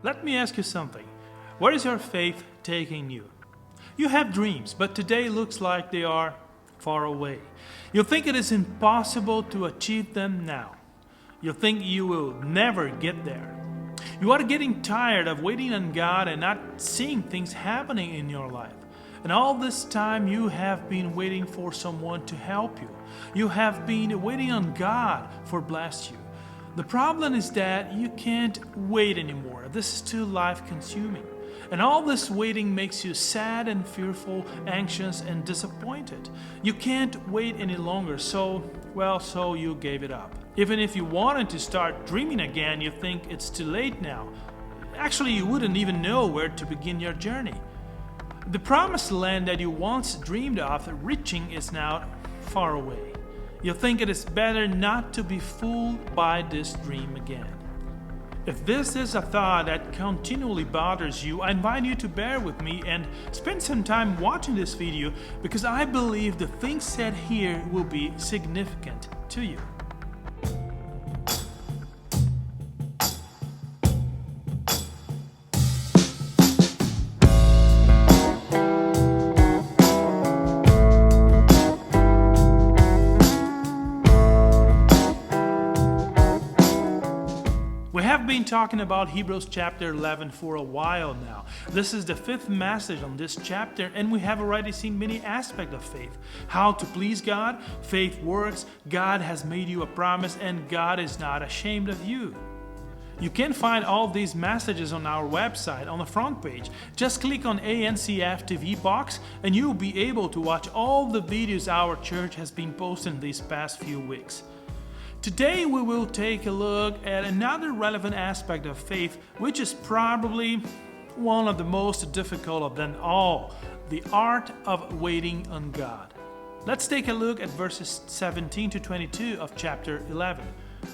Let me ask you something. Where is your faith taking you? You have dreams, but today looks like they are far away. You think it is impossible to achieve them now. You think you will never get there. You are getting tired of waiting on God and not seeing things happening in your life. And all this time you have been waiting for someone to help you. You have been waiting on God for bless you. The problem is that you can't wait anymore. This is too life-consuming. And all this waiting makes you sad and fearful, anxious and disappointed. You can't wait any longer, so you gave it up. Even if you wanted to start dreaming again, you think it's too late now. Actually, you wouldn't even know where to begin your journey. The promised land that you once dreamed of reaching is now far away. You think it is better not to be fooled by this dream again. If this is a thought that continually bothers you, I invite you to bear with me and spend some time watching this video, because I believe the things said here will be significant to you. We have been talking about Hebrews chapter 11 for a while now. This is the fifth message on this chapter, and we have already seen many aspects of faith. How to please God, faith works, God has made you a promise, and God is not ashamed of you. You can find all these messages on our website on the front page. Just click on ANCF TV box and you'll be able to watch all the videos our church has been posting these past few weeks. Today we will take a look at another relevant aspect of faith, which is probably one of the most difficult of them all, the art of waiting on God. Let's take a look at verses 17 to 22 of chapter 11.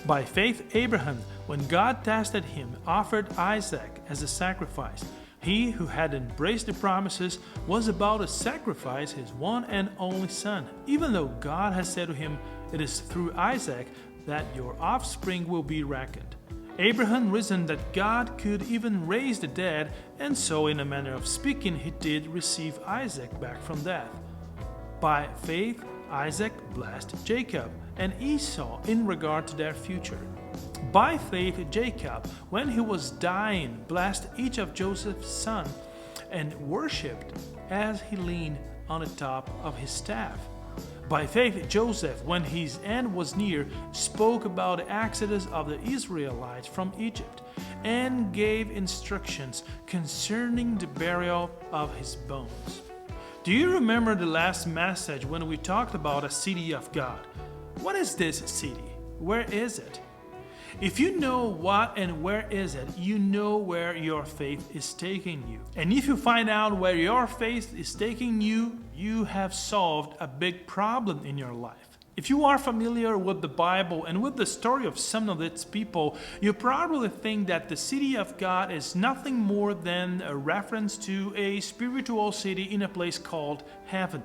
By faith Abraham, when God tested him, offered Isaac as a sacrifice. He who had embraced the promises was about to sacrifice his one and only son, even though God had said to him, "It is through Isaac that your offspring will be reckoned." Abraham reasoned that God could even raise the dead, and so in a manner of speaking he did receive Isaac back from death. By faith Isaac blessed Jacob and Esau in regard to their future. By faith Jacob, when he was dying, blessed each of Joseph's sons and worshipped as he leaned on the top of his staff. By faith Joseph, when his end was near, spoke about the exodus of the Israelites from Egypt and gave instructions concerning the burial of his bones. Do you remember the last message when we talked about a city of God? What is this city? Where is it? If you know what and where is it, you know where your faith is taking you. And if you find out where your faith is taking you, you have solved a big problem in your life. If you are familiar with the Bible and with the story of some of its people, you probably think that the city of God is nothing more than a reference to a spiritual city in a place called heaven.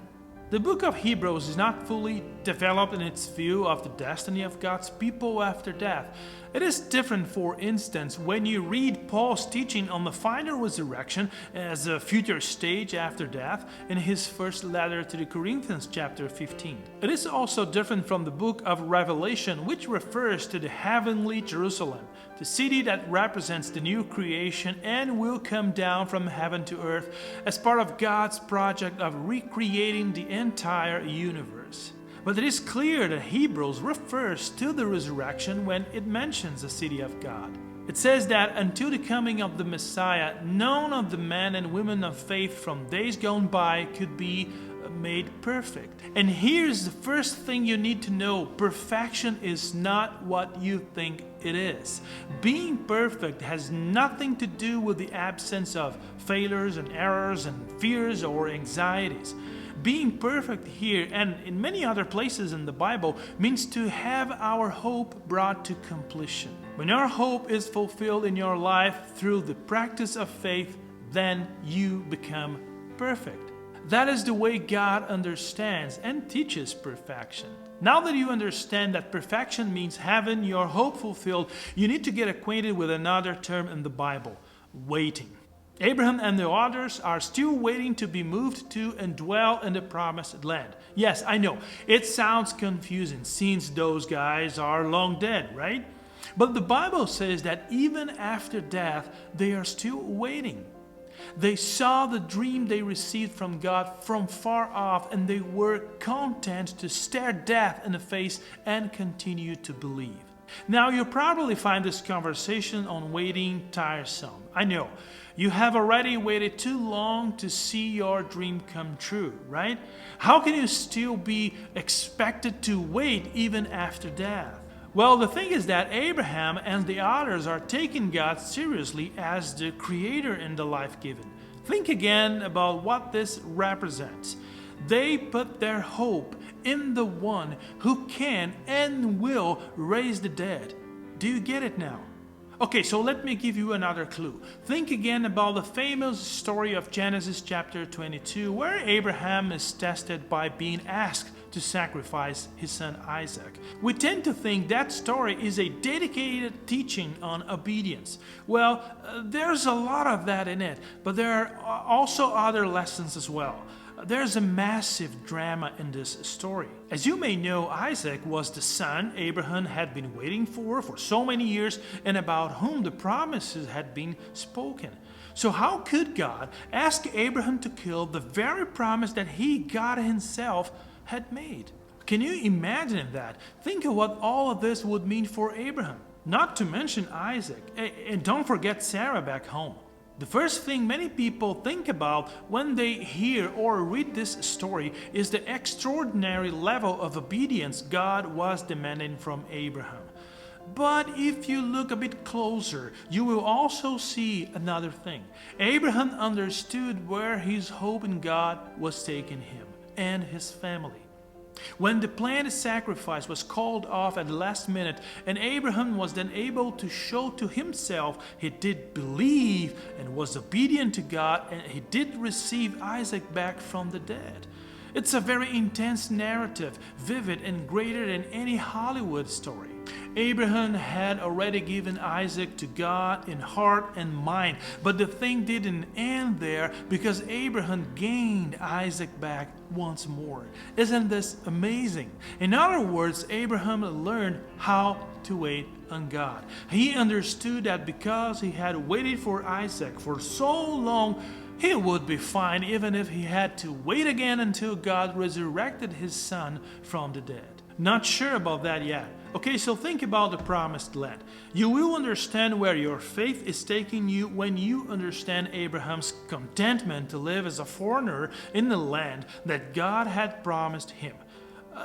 The book of Hebrews is not fully developed in its view of the destiny of God's people after death. It is different, for instance, when you read Paul's teaching on the final resurrection as a future stage after death in his first letter to the Corinthians chapter 15. It is also different from the book of Revelation, which refers to the heavenly Jerusalem, the city that represents the new creation and will come down from heaven to earth as part of God's project of recreating the entire universe. But it is clear that Hebrews refers to the resurrection when it mentions the city of God. It says that until the coming of the Messiah, none of the men and women of faith from days gone by could be made perfect. And here's the first thing you need to know: perfection is not what you think it is. Being perfect has nothing to do with the absence of failures and errors and fears or anxieties. Being perfect here and in many other places in the Bible means to have our hope brought to completion. When our hope is fulfilled in your life through the practice of faith, then you become perfect. That is the way God understands and teaches perfection. Now that you understand that perfection means having your hope fulfilled, you need to get acquainted with another term in the Bible: waiting. Abraham and the others are still waiting to be moved to and dwell in the promised land. Yes, I know, it sounds confusing since those guys are long dead, right? But the Bible says that even after death, they are still waiting. They saw the dream they received from God from far off, and they were content to stare death in the face and continue to believe. Now, you'll probably find this conversation on waiting tiresome. I know. You have already waited too long to see your dream come true, right? How can you still be expected to wait even after death? Well, the thing is that Abraham and the others are taking God seriously as the creator in the life given. Think again about what this represents. They put their hope in the one who can and will raise the dead. Do you get it now? Okay, so let me give you another clue. Think again about the famous story of Genesis chapter 22, where Abraham is tested by being asked to sacrifice his son Isaac. We tend to think that story is a dedicated teaching on obedience. Well, there's a lot of that in it, but there are also other lessons as well. There's a massive drama in this story. As you may know, Isaac was the son Abraham had been waiting for so many years, and about whom the promises had been spoken. So how could God ask Abraham to kill the very promise that God himself had made? Can you imagine that? Think of what all of this would mean for Abraham. Not to mention Isaac, and don't forget Sarah back home. The first thing many people think about when they hear or read this story is the extraordinary level of obedience God was demanding from Abraham. But if you look a bit closer, you will also see another thing. Abraham understood where his hope in God was taking him and his family. When the planned sacrifice was called off at the last minute, and Abraham was then able to show to himself he did believe and was obedient to God, and he did receive Isaac back from the dead. It's a very intense narrative, vivid and greater than any Hollywood story. Abraham had already given Isaac to God in heart and mind, but the thing didn't end there because Abraham gained Isaac back once more. Isn't this amazing? In other words, Abraham learned how to wait on God. He understood that because he had waited for Isaac for so long, he would be fine even if he had to wait again until God resurrected his son from the dead. Not sure about that yet. Okay, so think about the promised land. You will understand where your faith is taking you when you understand Abraham's contentment to live as a foreigner in the land that God had promised him.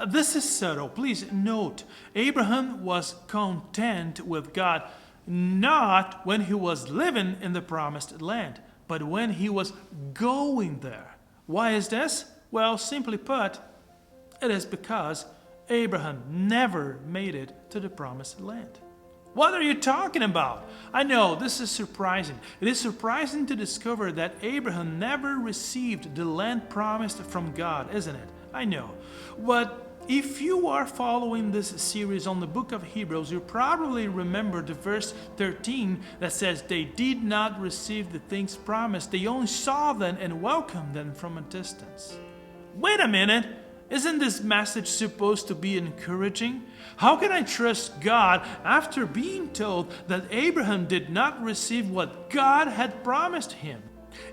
This is subtle. Please note, Abraham was content with God not when he was living in the promised land, but when he was going there. Why is this? Well, simply put, it is because Abraham never made it to the promised land. What are you talking about? I know this is surprising. It is surprising to discover that Abraham never received the land promised from God, isn't it? I know. But if you are following this series on the book of Hebrews, you probably remember the verse 13 that says they did not receive the things promised. They only saw them and welcomed them from a distance. Wait a minute. Isn't this message supposed to be encouraging? How can I trust God after being told that Abraham did not receive what God had promised him?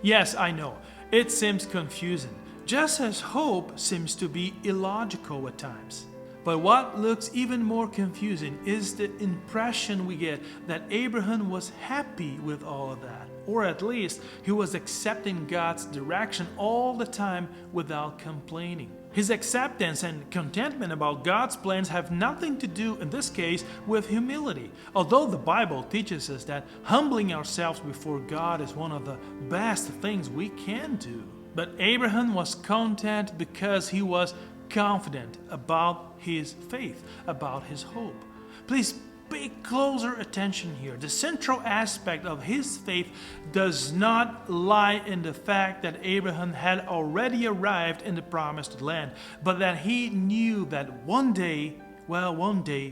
Yes, I know. It seems confusing, just as hope seems to be illogical at times. But what looks even more confusing is the impression we get that Abraham was happy with all of that. Or at least he was accepting God's direction all the time without complaining. His acceptance and contentment about God's plans have nothing to do, in this case, with humility. Although the Bible teaches us that humbling ourselves before God is one of the best things we can do. But Abraham was content because he was confident about his faith, about his hope. Please pay closer attention here. The central aspect of his faith does not lie in the fact that Abraham had already arrived in the promised land, but that he knew that one day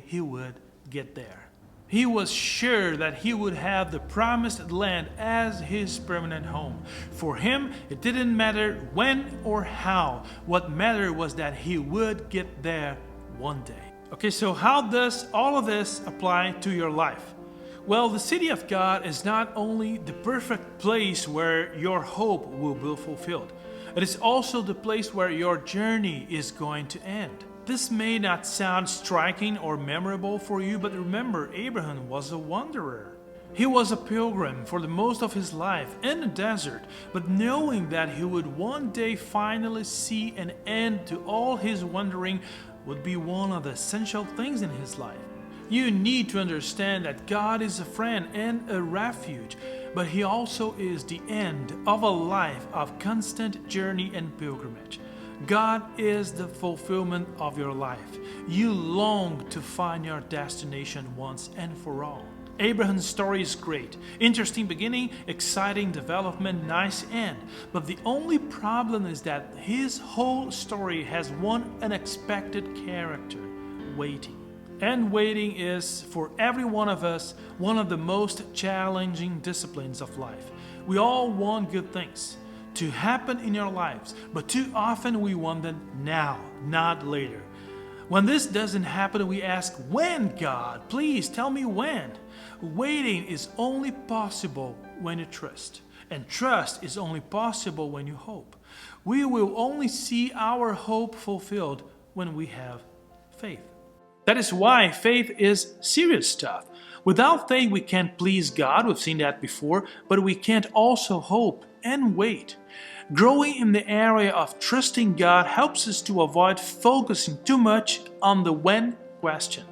he would get there. He was sure that he would have the promised land as his permanent home. For him, it didn't matter when or how. What mattered was that he would get there one day. Okay, so how does all of this apply to your life? Well, the city of God is not only the perfect place where your hope will be fulfilled, it is also the place where your journey is going to end. This may not sound striking or memorable for you, but remember, Abraham was a wanderer. He was a pilgrim for the most of his life in the desert, but knowing that he would one day finally see an end to all his wandering would be one of the essential things in his life. You need to understand that God is a friend and a refuge, but He also is the end of a life of constant journey and pilgrimage. God is the fulfillment of your life. You long to find your destination once and for all. Abraham's story is great. Interesting beginning, exciting development, nice end. But the only problem is that his whole story has one unexpected character: waiting. And waiting is, for every one of us, one of the most challenging disciplines of life. We all want good things to happen in our lives, but too often we want them now, not later. When this doesn't happen, we ask, "When, God? Please tell me when." Waiting is only possible when you trust, and trust is only possible when you hope. We will only see our hope fulfilled when we have faith. That is why faith is serious stuff. Without faith, we can't please God. We've seen that before, but we can't also hope and wait. Growing in the area of trusting God helps us to avoid focusing too much on the when question.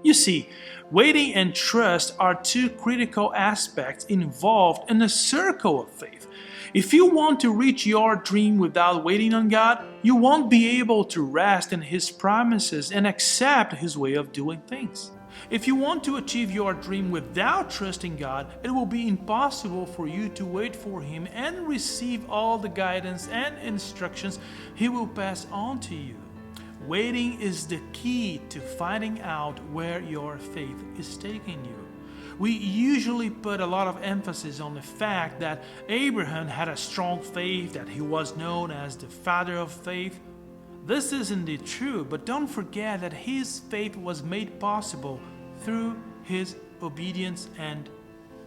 You see, waiting and trust are two critical aspects involved in the circle of faith. If you want to reach your dream without waiting on God, you won't be able to rest in His promises and accept His way of doing things. If you want to achieve your dream without trusting God, it will be impossible for you to wait for Him and receive all the guidance and instructions He will pass on to you. Waiting is the key to finding out where your faith is taking you. We usually put a lot of emphasis on the fact that Abraham had a strong faith, that he was known as the father of faith. This is indeed true, but don't forget that his faith was made possible through his obedience and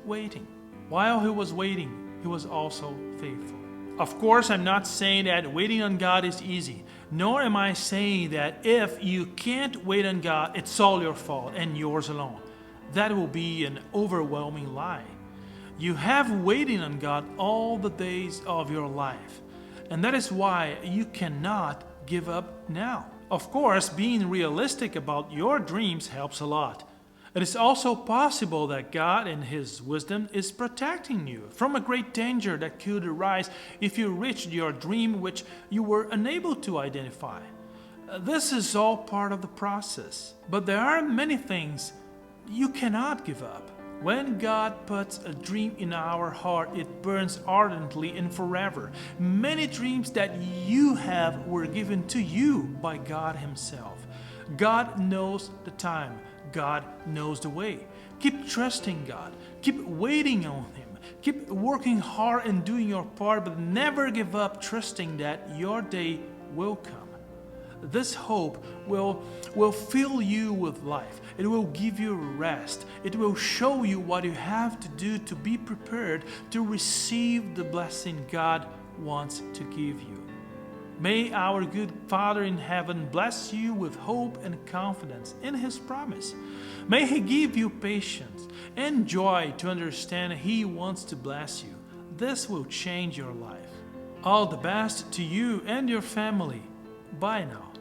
waiting. While he was waiting, he was also faithful. Of course, I'm not saying that waiting on God is easy, nor am I saying that if you can't wait on God, it's all your fault and yours alone. That will be an overwhelming lie. You have waiting on God all the days of your life, and that is why you cannot give up now. Of course, being realistic about your dreams helps a lot. It is also possible that God in His wisdom is protecting you from a great danger that could arise if you reached your dream which you were unable to identify. This is all part of the process, but there are many things you cannot give up. When God puts a dream in our heart, it burns ardently and forever. Many dreams that you have were given to you by God Himself. God knows the time. God knows the way. Keep trusting God. Keep waiting on Him. Keep working hard and doing your part, but never give up trusting that your day will come. This hope will fill you with life. It will give you rest. It will show you what you have to do to be prepared to receive the blessing God wants to give you. May our good Father in heaven bless you with hope and confidence in His promise. May He give you patience and joy to understand He wants to bless you. This will change your life. All the best to you and your family. Bye now.